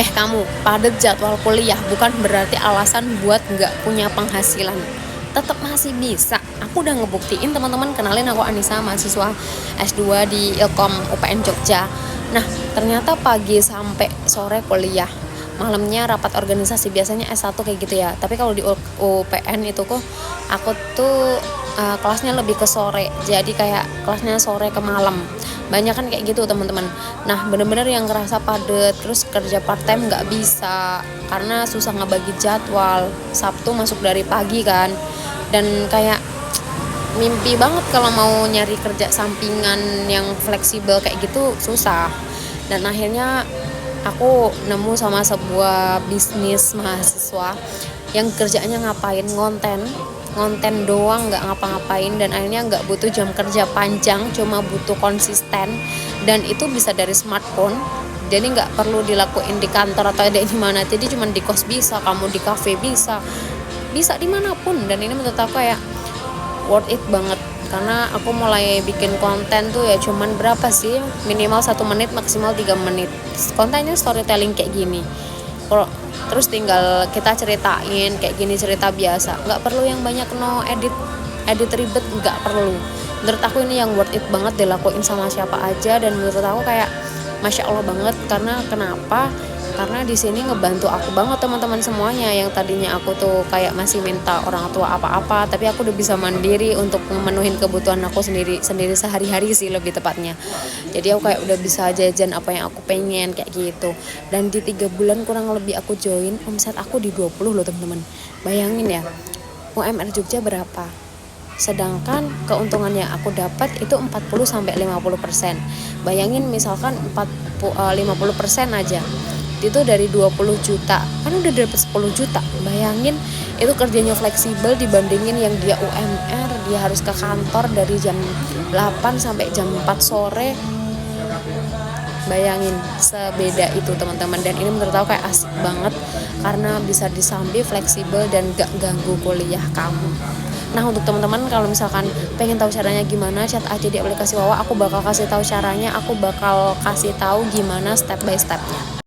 Kamu, padat jadwal kuliah bukan berarti alasan buat nggak punya penghasilan. Tetap masih bisa. Aku udah ngebuktiin, teman-teman, kenalin, aku Anissa, mahasiswa S2 di Ilkom UPN Jogja. Nah, ternyata pagi sampai sore kuliah, malamnya rapat organisasi, biasanya S1 kayak gitu ya. Tapi kalau di UPN itu kok aku tuh kelasnya lebih ke sore, jadi kayak kelasnya sore ke malam, banyak kan kayak gitu, teman-teman. Nah, bener-bener yang ngerasa padet, terus kerja part time nggak bisa karena susah ngebagi jadwal. Sabtu masuk dari pagi kan, dan kayak mimpi banget kalau mau nyari kerja sampingan yang fleksibel kayak gitu, susah. Dan akhirnya aku nemu sama sebuah bisnis mahasiswa yang kerjanya ngapain, ngonten doang, nggak ngapa-ngapain, dan akhirnya nggak butuh jam kerja panjang, cuma butuh konsisten, dan itu bisa dari smartphone. Jadi nggak perlu dilakuin di kantor atau ada di mana, jadi cuma di kos bisa, kamu di cafe bisa dimanapun. Dan ini menurut aku kayak worth it banget, karena aku mulai bikin konten tuh ya cuman berapa sih, minimal 1 menit, maksimal 3 menit. Kontennya storytelling kayak gini, terus tinggal kita ceritain kayak gini, cerita biasa, nggak perlu yang banyak, no edit ribet, nggak perlu. Menurut aku ini yang worth it banget dilakuin sama siapa aja, dan menurut aku kayak masya Allah banget. Karena kenapa? Karena di sini ngebantu aku banget, teman-teman semuanya. Yang tadinya aku tuh kayak masih minta orang tua apa-apa, tapi aku udah bisa mandiri untuk memenuhin kebutuhan aku sendiri sehari-hari sih, lebih tepatnya. Jadi aku kayak udah bisa jajan apa yang aku pengen kayak gitu. Dan di 3 bulan kurang lebih aku join, omset aku di 20 loh, teman-teman. Bayangin ya, UMR Jogja berapa? Sedangkan keuntungan yang aku dapat itu 40-50%. Bayangin misalkan 50% aja, itu dari 20 juta, kan udah dapat 10 juta. Bayangin, itu kerjanya fleksibel dibandingin yang dia UMR, dia harus ke kantor dari jam 8 sampai jam 4 sore. Bayangin, sebeda itu, teman-teman. Dan ini menurut aku kayak asik banget, karena bisa disambi, fleksibel, dan gak ganggu kuliah kamu. Nah, untuk teman-teman kalau misalkan pengen tahu caranya gimana, chat aja di aplikasi Wawa. Aku bakal kasih tahu caranya, aku bakal kasih tahu gimana step by stepnya.